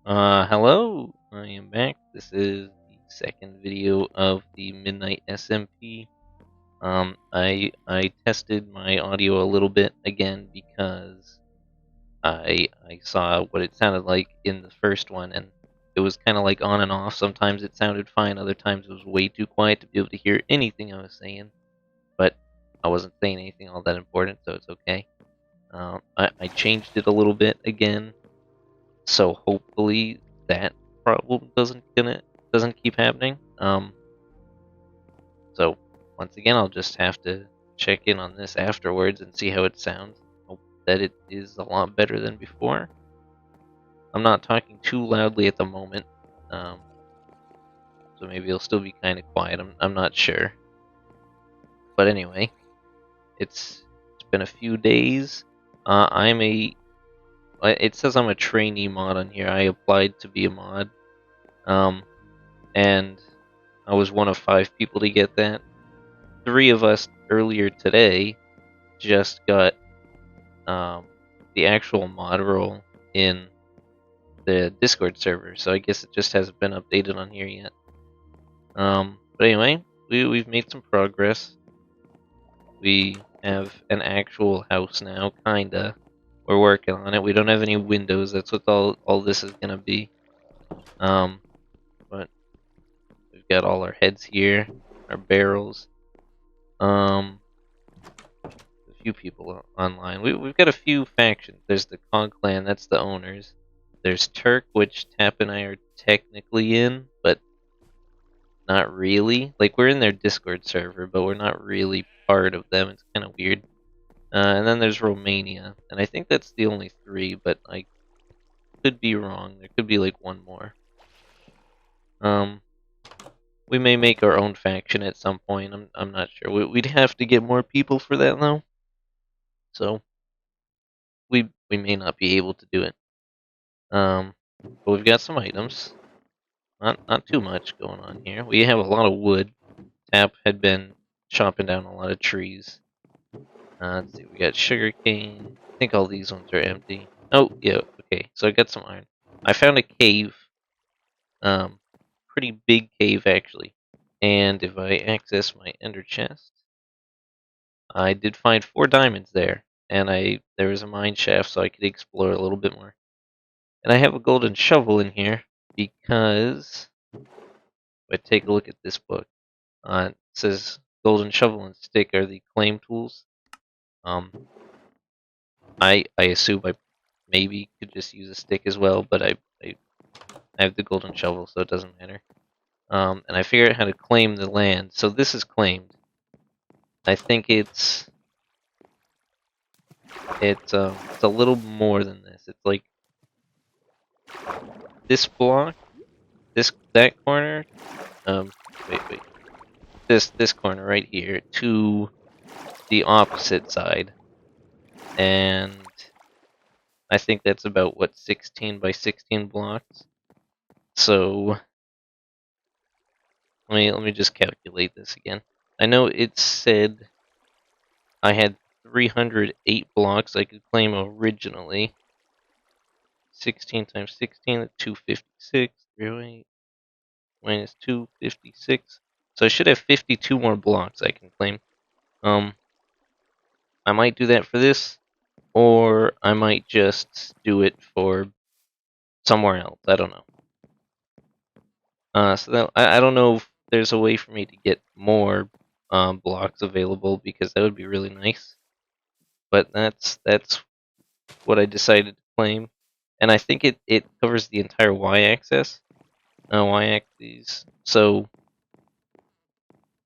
Hello, I am back. This is the second video of the Midnight SMP. I tested my audio a little bit again because I saw what it sounded like in the first one, and it was kind of like on and off. Sometimes it sounded fine, other times it was way too quiet to be able to hear anything I was saying. But I wasn't saying anything all that important, so it's okay. I changed it a little bit again, so hopefully that problem doesn't keep happening. So once again, I'll just have to check in on this afterwards and see how it sounds. Hope that it is a lot better than before. I'm not talking too loudly at the moment, um, so maybe it'll still be kind of quiet. I'm not sure, but anyway, it's been a few days. I'm a it says I'm a trainee mod on here. I applied to be a mod, um, and I was one of 5 people to get that. 3 of us earlier today just got um, the actual mod role in the Discord server, so I guess it just hasn't been updated on here yet. But anyway, we've made some progress. We have an actual house now, kinda. We're working on it. We don't have any windows. That's what all this is gonna be. But we've got all our heads here, our barrels. Um, a few people online. We've got a few factions. There's the Kong clan, that's the owners. There's Turk, which Tap and I are technically in, but not really. Like, we're in their Discord server, but we're not really part of them. It's kind of weird. And then there's Romania, and I think that's the only 3, but I could be wrong. There could be like one more. Um, we may make our own faction at some point. I'm not sure. We'd have to get more people for that though, so we may not be able to do it. But we've got some items. Not too much going on here. We have a lot of wood. Tap had been chopping down a lot of trees. Let's see, we got sugar cane. I think all these ones are empty. Oh, yeah, okay. So I got some iron. I found a cave. Pretty big cave actually. And if I access my ender chest, I did find 4 diamonds there. And there was a mine shaft, so I could explore a little bit more. And I have a golden shovel in here because if I take a look at this book, it says golden shovel and stick are the claim tools. Um, I assume I maybe could just use a stick as well, but I have the golden shovel, so it doesn't matter. And I figured out how to claim the land. So this is claimed. I think it's a little more than this. It's like this block, that corner. Um, wait. This corner right here to the opposite side, and I think that's about what 16 by 16 blocks. So let me just calculate this again. I know it said I had 308 blocks I could claim originally. 16 times 16, 256. 308 minus 256. So I should have 52 more blocks I can claim. I might do that for this, or I might just do it for somewhere else. I don't know. I don't know if there's a way for me to get more blocks available because that would be really nice. But that's what I decided to claim, and I think it covers the entire y-axis. Y-axis. So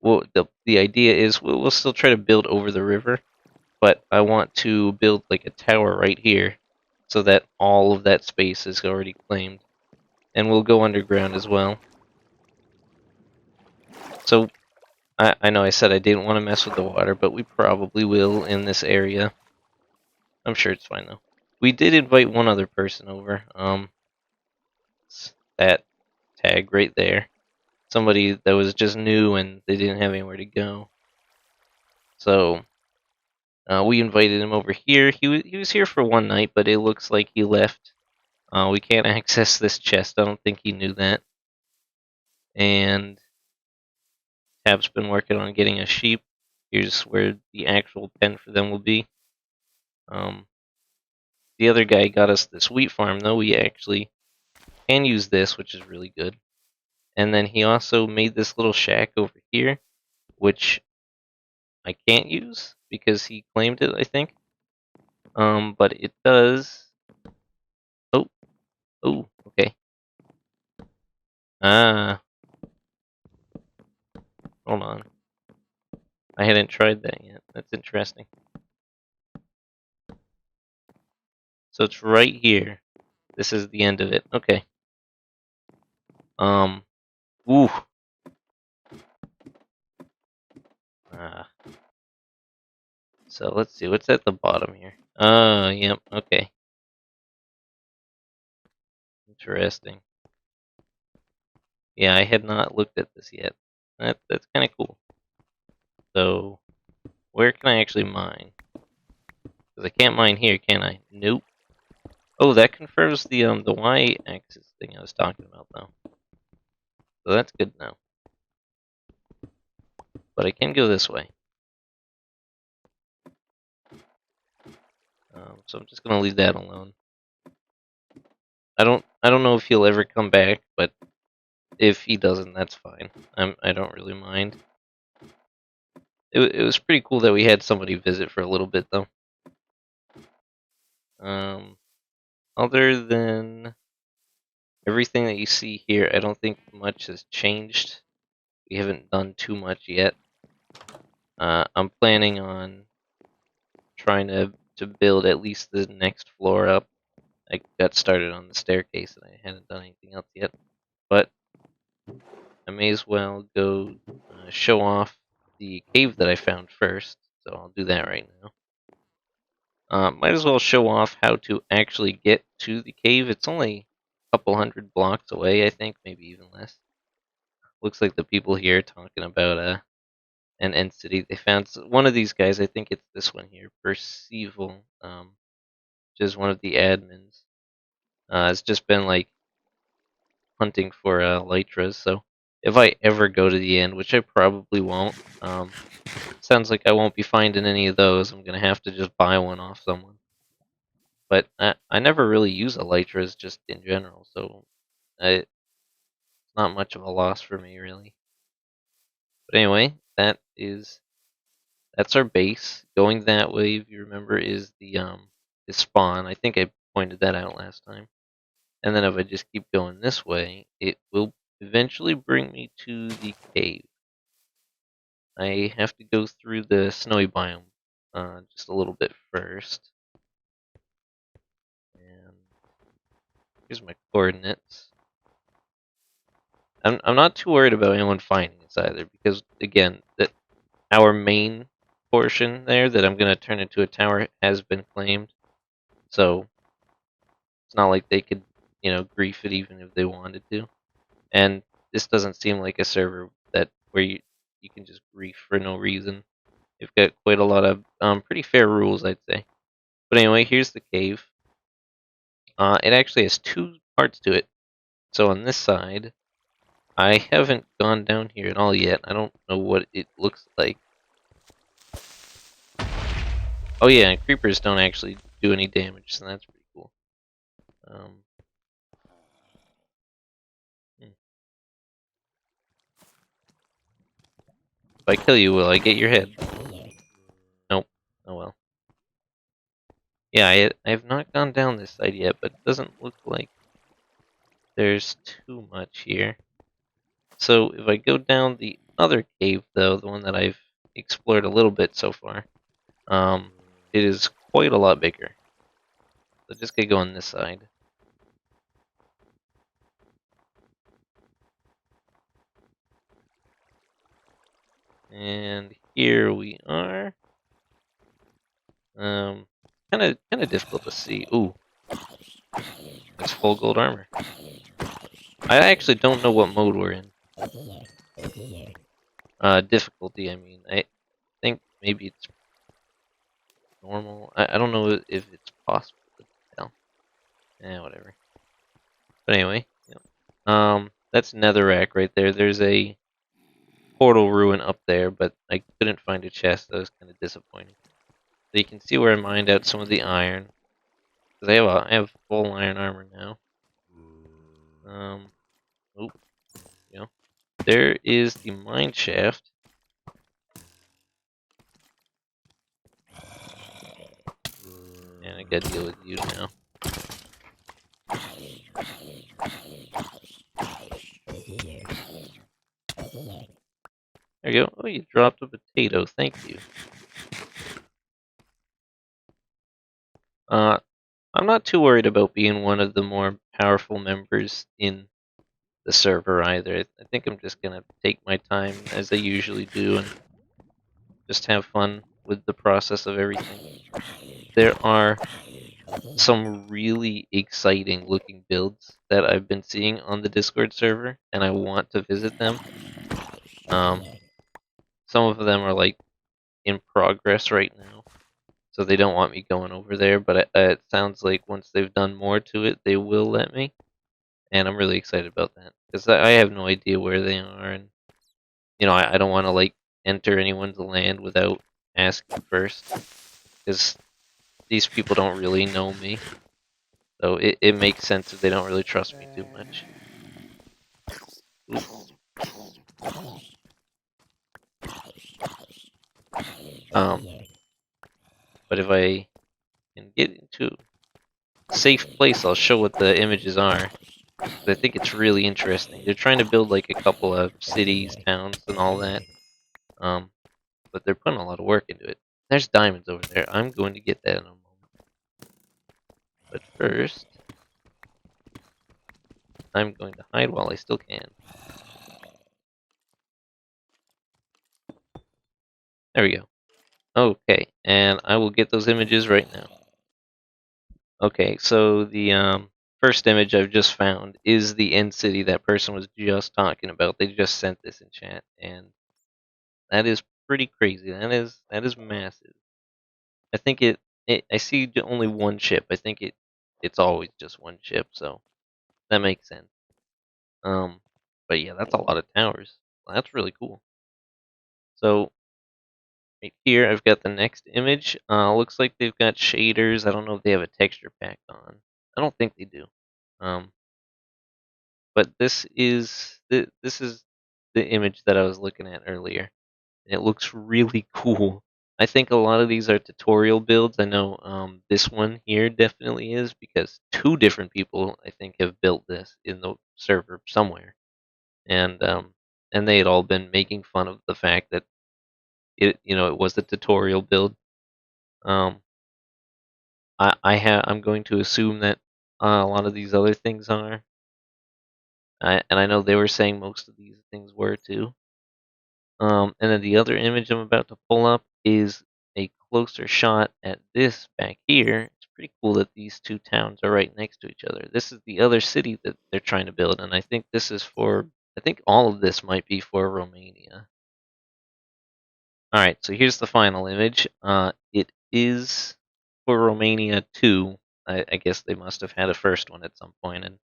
the idea is we'll still try to build over the river, but I want to build like a tower right here, so that all of that space is already claimed, and we'll go underground as well. So I know I said I didn't want to mess with the water, but we probably will in this area. I'm sure it's fine though. We did invite one other person over. It's that tag right there. Somebody that was just new and they didn't have anywhere to go. So we invited him over here. He was here for one night, but it looks like he left We can't access this chest. I don't think he knew that. And Tab's been working on getting a sheep. Here's where the actual pen for them will be. Um, the other guy got us this wheat farm, though. We actually can use this, which is really good. And then he also made this little shack over here, which I can't use because he claimed it, I think. But it does. Oh, oh, okay. Ah, hold on. I hadn't tried that yet. That's interesting. So it's right here. This is the end of it. Okay. Um. Ooh. Ah. So let's see. What's at the bottom here? Yep. Okay. Interesting. Yeah, I had not looked at this yet. That's kind of cool. So where can I actually mine? Because I can't mine here, can I? Nope. Oh, that confirms the y-axis thing I was talking about, though. So that's good now. But I can go this way. So I'm just gonna leave that alone. I don't know if he'll ever come back, but if he doesn't, that's fine. I don't really mind. It was pretty cool that we had somebody visit for a little bit, though. Other than everything that you see here, I don't think much has changed. We haven't done too much yet. I'm planning on trying to build at least the next floor up. I got started on the staircase and I hadn't done anything else yet. But I may as well go show off the cave that I found first. So I'll do that right now. Might as well show off how to actually get to the cave. It's only a couple hundred blocks away, I think, maybe even less. Looks like the people here are talking about an entity. They found one of these guys. I think it's this one here, Percival, which is one of the admins. It's just been like hunting for elytras. So if I ever go to the end, which I probably won't, sounds like I won't be finding any of those. I'm gonna have to just buy one off someone. But I never really use elytras just in general, so it's not much of a loss for me really. But anyway, that's our base. Going that way, if you remember, is the spawn. I think I pointed that out last time. And then if I just keep going this way, it will eventually bring me to the cave. I have to go through the snowy biome just a little bit first. And here's my coordinates. I'm not too worried about anyone finding us either, because again, our main portion there that I'm gonna turn into a tower has been claimed. So it's not like they could, grief it even if they wanted to. And this doesn't seem like a server that where you can just grief for no reason. They've got quite a lot of pretty fair rules, I'd say. But anyway, here's the cave. It actually has two parts to it. So on this side, I haven't gone down here at all yet. I don't know what it looks like. Oh yeah, creepers don't actually do any damage, so that's pretty cool. Um, hmm. If I kill you, will I get your head? Nope. Oh well. Yeah, I have not gone down this side yet, but it doesn't look like there's too much here. So if I go down the other cave, though, the one that I've explored a little bit so far, um, it is quite a lot bigger. So just gonna go on this side. And here we are. Kind of difficult to see. Ooh, that's full gold armor. I actually don't know what mode we're in. Difficulty, I mean. I think maybe it's normal. I don't know if it's possible to tell. Whatever. But anyway, yep. That's Netherrack right there. There's a portal ruin up there, but I couldn't find a chest. That was kind of disappointing. So you can see where I mined out some of the iron. Cause I have full iron armor now. Oop, you know, there is the mine shaft, and I gotta deal with you now. There you go. Oh, you dropped a potato. Thank you. I'm not too worried about being one of the more powerful members in the server either. I think I'm just gonna take my time as I usually do and just have fun with the process of everything. There are some really exciting looking builds that I've been seeing on the Discord server, and I want to visit them. Um, some of them are like in progress right now, so they don't want me going over there. But it sounds like once they've done more to it, they will let me, and I'm really excited about that because I have no idea where they are, and I don't want to like enter anyone's land without asking first because these people don't really know me, so it makes sense if they don't really trust me too much. Oop. Um, but if I can get into a safe place, I'll show what the images are. I think it's really interesting. They're trying to build like a couple of cities, towns, and all that. Um, but they're putting a lot of work into it. There's diamonds over there. I'm going to get that in a moment. But first, I'm going to hide while I still can. There we go. Okay, and I will get those images right now. Okay, so the first image I've just found is the end city that person was just talking about. They just sent this in chat, and that is pretty crazy. That is massive. I think I see only one ship. I think it's always just one ship, so that makes sense. Um, but yeah, that's a lot of towers. That's really cool. So right here, I've got the next image. Looks like they've got shaders. I don't know if they have a texture pack on. I don't think they do. Um, but this is the image that I was looking at earlier. And it looks really cool. I think a lot of these are tutorial builds. I know this one here definitely is because two different people I think have built this in the server somewhere, and and they had all been making fun of the fact that it was a tutorial build. Um, I'm going to assume that a lot of these other things are, and I know they were saying most of these things were too. And then the other image I'm about to pull up is a closer shot at this back here. It's pretty cool that these two towns are right next to each other. This is the other city that they're trying to build, and I think this is for. I think all of this might be for Romania. All right, so here's the final image. It is for Romania too. I guess they must have had a first one at some point, and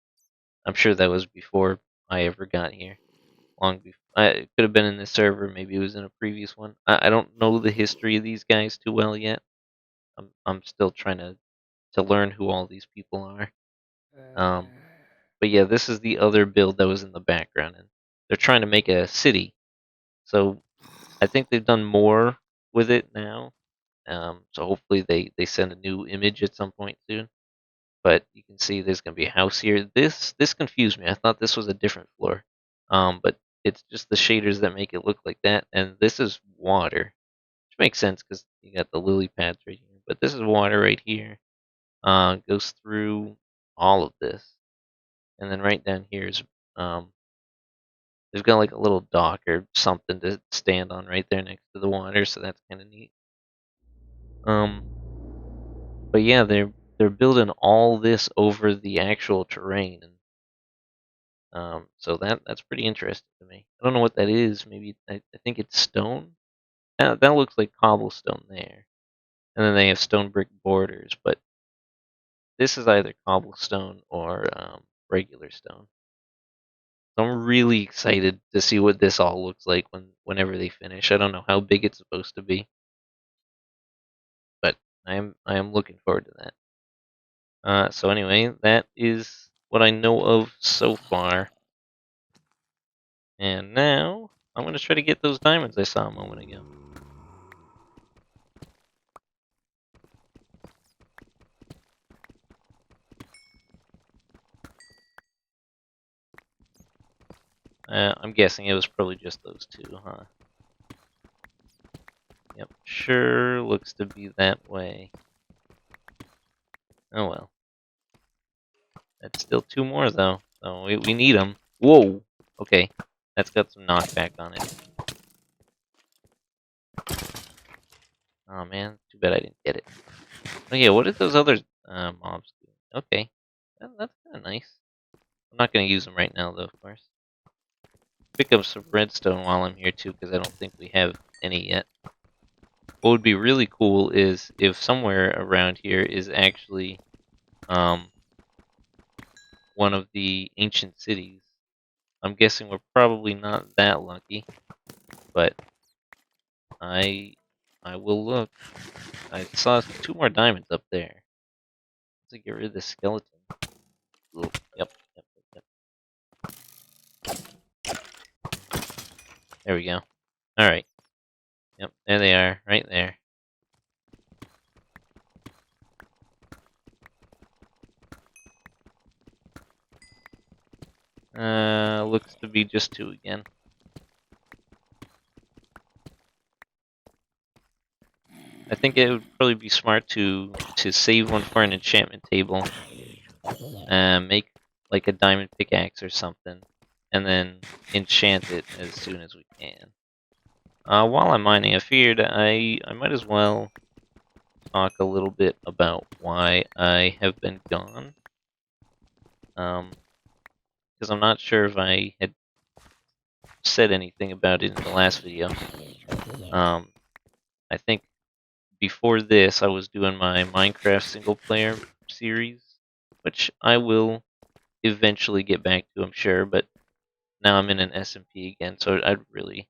I'm sure that was before I ever got here. Long before. It could have been in this server. Maybe it was in a previous one. I don't know the history of these guys too well yet. I'm still trying to learn who all these people are. Um, but yeah, this is the other build that was in the background, and they're trying to make a city. So I think they've done more with it now. So hopefully they send a new image at some point soon. But you can see there's gonna be a house here. This confused me. I thought this was a different floor. But it's just the shaders that make it look like that. And this is water, which makes sense because you got the lily pads right here. But this is water right here. Goes through all of this, and then right down here is um, they've got like a little dock or something to stand on right there next to the water. So that's kind of neat. Um, but yeah, they're building all this over the actual terrain, and so that's pretty interesting to me. I don't know what that is. Maybe I think it's stone. That looks like cobblestone there, and then they have stone brick borders. But this is either cobblestone or regular regular stone. So I'm really excited to see what this all looks like whenever they finish. I don't know how big it's supposed to be, but I am looking forward to that. So anyway, that is what I know of so far. And now I'm gonna try to get those diamonds I saw a moment ago. I'm guessing it was probably just those two, huh? Yep, sure looks to be that way. Oh well. That's still two more, though. So we need them. Whoa! Okay, that's got some knockback on it. Oh man, too bad I didn't get it. Oh yeah, what did those other mobs do? Okay, that's kind of nice. I'm not going to use them right now, though, of course. Pick up some redstone while I'm here, too, because I don't think we have any yet. What would be really cool is if somewhere around here is actually one of the ancient cities. I'm guessing we're probably not that lucky, but I I will look. I saw two more diamonds up there. Let's get rid of this skeleton. Ooh, yep. There we go. Alright. Yep, there they are, right there. Looks to be just two again. I think it would probably be smart to save one for an enchantment table, make like a diamond pickaxe or something, and then enchant it as soon as we can. While I'm mining, I figured I might as well talk a little bit about why I have been gone. Because I'm not sure if I had said anything about it in the last video. I think before this, I was doing my Minecraft single player series, which I will eventually get back to, I'm sure, but now I'm in an SMP again, so I'd really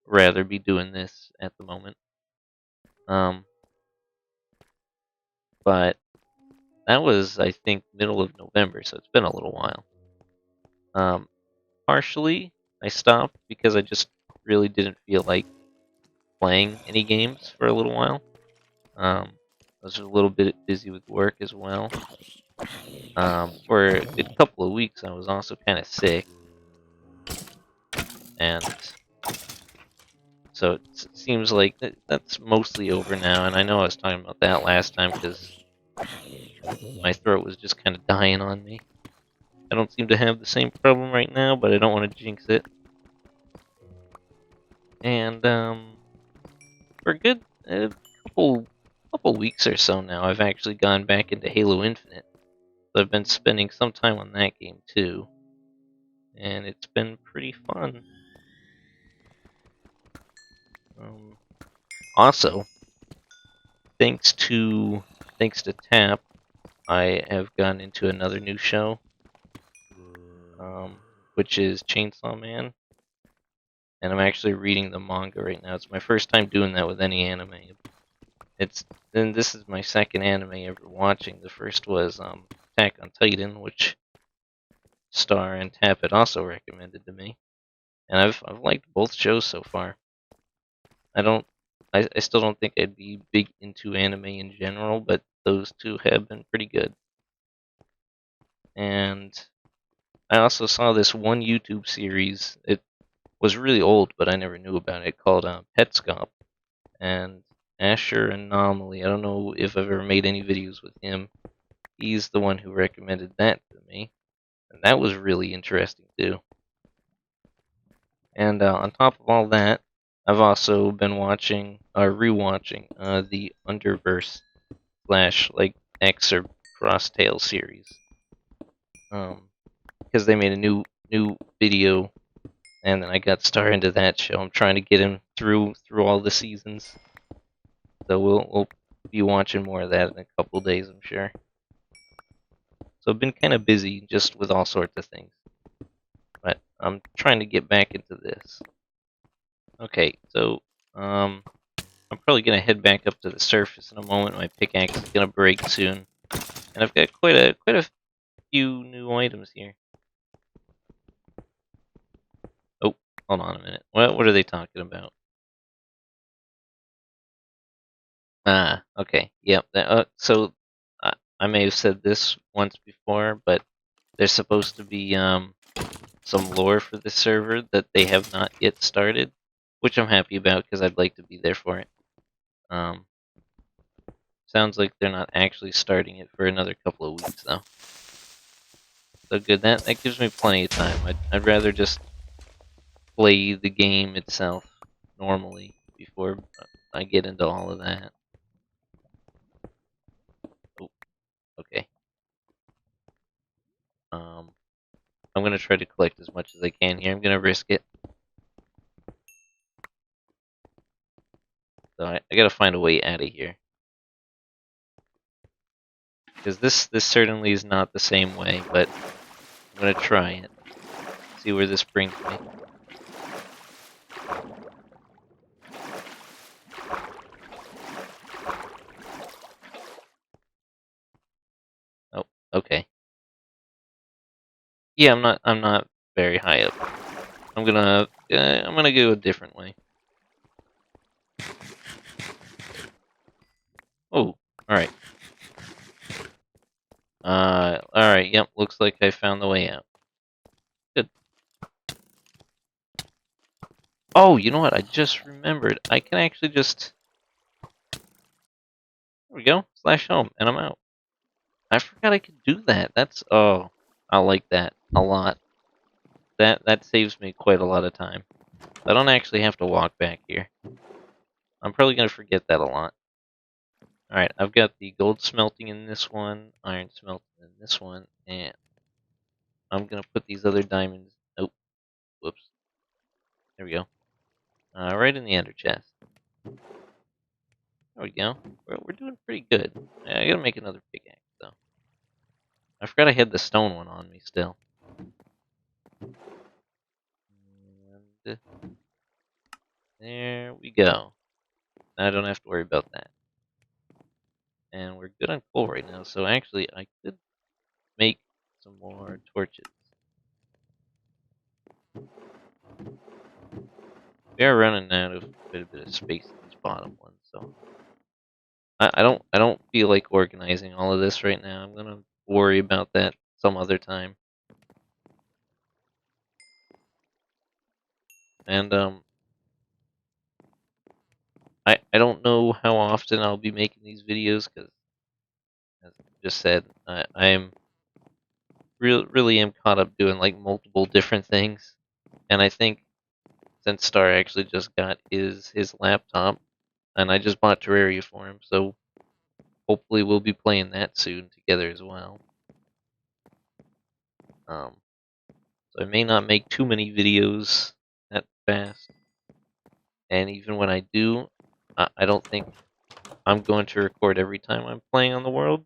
rather be doing this at the moment. But that was, I think, middle of November, so it's been a little while. Partially, I stopped because I just really didn't feel like playing any games for a little while. I was a little bit busy with work as well. For a couple of weeks, I was also kind of sick, and so it seems like that's mostly over now. And I know I was talking about that last time because my throat was just kind of dying on me. I don't seem to have the same problem right now, but I don't want to jinx it. And for a good couple weeks or so now, I've actually gone back into Halo Infinite. So I've been spending some time on that game too, and it's been pretty fun. Also, thanks to Tap, I have gone into another new show, which is Chainsaw Man, and I'm actually reading the manga right now. It's my first time doing that with any anime. This is my second anime ever watching. The first was Attack on Titan, which Star and Tap had also recommended to me, and I've liked both shows so far. I still don't think I'd be big into anime in general, but those two have been pretty good. And I also saw this one YouTube series. It was really old, but I never knew about it, called Petscop. And Asher Anomaly, I don't know if I've ever made any videos with him. He's the one who recommended that to me. And that was really interesting, too. And on top of all that, I've also been rewatching the Underverse slash like X or Crosstail series, because they made a new video, and then I got Star into that show. I'm trying to get him through all the seasons, so we'll be watching more of that in a couple days, I'm sure. So I've been kind of busy just with all sorts of things. But I'm trying to get back into this. Okay, so um, I'm probably gonna head back up to the surface in a moment. My pickaxe is gonna break soon, and I've got quite a few new items here. Oh, hold on a minute. What are they talking about? Ah, okay. Yep. So I may have said this once before, but there's supposed to be some lore for the server that they have not yet started, which I'm happy about because I'd like to be there for it. Um, Sounds like they're not actually starting it for another couple of weeks though. So good. That gives me plenty of time. I'd rather just play the game itself normally before I get into all of that. Oh, okay. Um, I'm gonna try to collect as much as I can here. I'm gonna risk it. So I gotta find a way out of here. Because this certainly is not the same way, but I'm gonna try it. See where this brings me. Oh, okay. Yeah, I'm not very high up. I'm gonna go a different way. Oh, alright. Alright, yep, looks like I found the way out. Good. Oh, you know what? I just remembered. I can actually just... There we go. Slash home, and I'm out. I forgot I could do that. That's... Oh, I like that a lot. That saves me quite a lot of time. I don't actually have to walk back here. I'm probably gonna forget that a lot. Alright, I've got the gold smelting in this one, iron smelting in this one, and I'm gonna put these other diamonds... Oh, whoops. There we go. Right in the ender chest. There we go. We're doing pretty good. I gotta make another pickaxe, though. I forgot I had the stone one on me still. And there we go. I don't have to worry about that. And we're good on coal right now, so actually I could make some more torches. We are running out of quite a bit of space in these bottom ones, so I don't feel like organizing all of this right now. I'm gonna worry about that some other time. And I don't know how often I'll be making these videos because, as I just said, I'm really am caught up doing like multiple different things, and I think since Star actually just got his laptop, and I just bought Terraria for him, so hopefully we'll be playing that soon together as well. Um, so I may not make too many videos that fast, and even when I do, I don't think I'm going to record every time I'm playing on the world.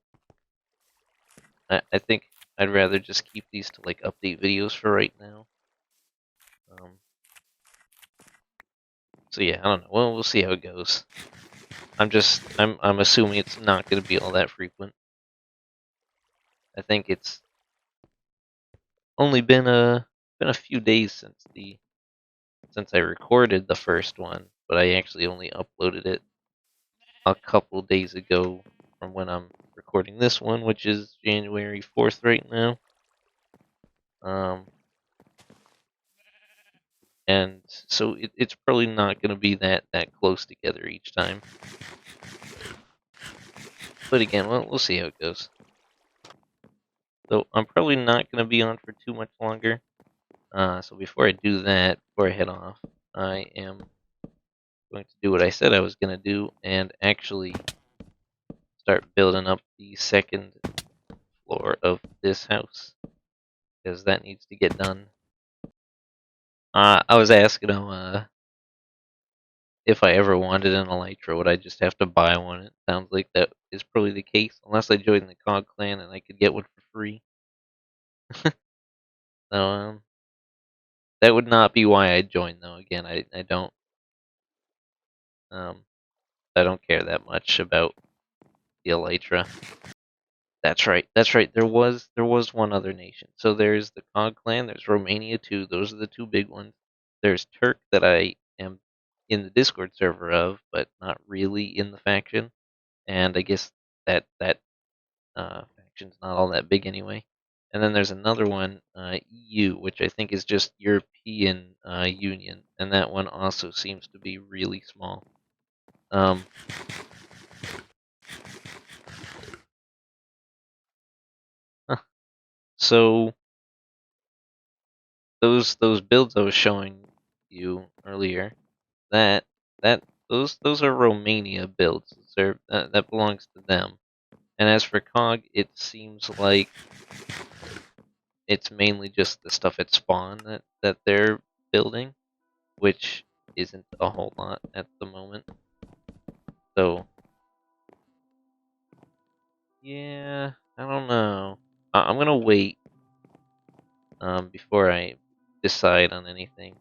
I think I'd rather just keep these to like update videos for right now. Um, so yeah, I don't know. Well, we'll see how it goes. I'm assuming it's not going to be all that frequent. I think it's only been a few days since I recorded the first one, but I actually only uploaded it a couple days ago from when I'm recording this one, which is January 4th right now. Um, and so it's probably not going to be that close together each time. But again, we'll see how it goes. So I'm probably not going to be on for too much longer. So before I do that, before I head off, I am going to do what I said I was going to do and actually start building up the second floor of this house because that needs to get done. I was asking him if I ever wanted an elytra, would I just have to buy one? It sounds like that is probably the case, unless I join the COG clan and I could get one for free. So that would not be why I joined though. Again, um I don't care that much about the Elytra. That's right. That's right. There was one other nation. So there's the Cog clan. There's Romania too. Those are the two big ones. There's Turk that I am in the Discord server of, but not really in the faction. And I guess that faction's not all that big anyway. And then there's another one, EU, which I think is just European Union, and that one also seems to be really small. Um, so those builds I was showing you earlier, that that those are Romania builds. That belongs to them. And as for Cog, it seems like it's mainly just the stuff at spawn that they're building, which isn't a whole lot at the moment. So yeah, I don't know. I'm gonna wait before I decide on anything.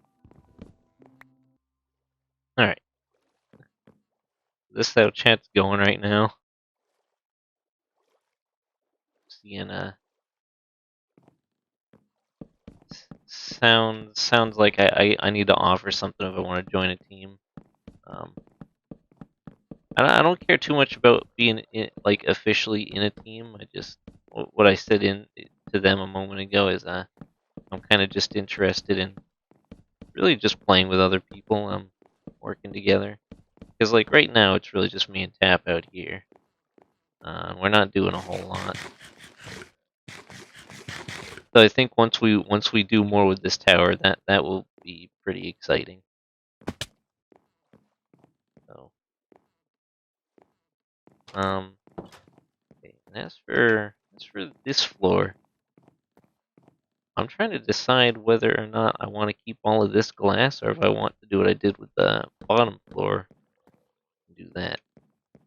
All right, this is how chat's going right now. Seeing sounds like I need to offer something if I want to join a team. Um, I don't care too much about being like officially in a team. I just what I said in to them a moment ago is I'm kind of just interested in really just playing with other people, working together. Because like right now, it's really just me and Tap out here. We're not doing a whole lot. So I think once we do more with this tower, that will be pretty exciting. So okay. And as for this floor, I'm trying to decide whether or not I want to keep all of this glass or if I want to do what I did with the bottom floor and do that.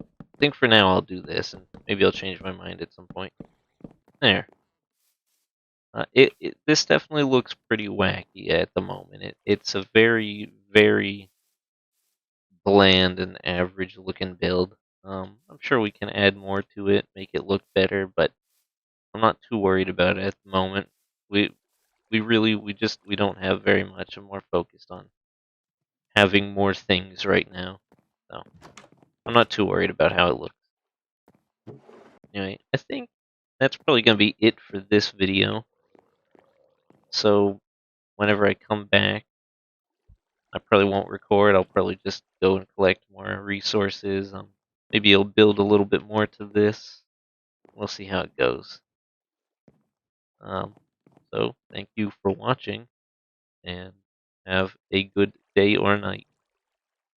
I think for now I'll do this, and maybe I'll change my mind at some point. There. This definitely looks pretty wacky at the moment. It's a very very bland and average looking build. I'm sure we can add more to it, make it look better, but I'm not too worried about it at the moment. We we don't have very much. I'm more focused on having more things right now. So I'm not too worried about how it looks. Anyway, I think that's probably gonna be it for this video. So whenever I come back, I probably won't record. I'll probably just go and collect more resources. Maybe I'll build a little bit more to this. We'll see how it goes. Um, so thank you for watching, and have a good day or night.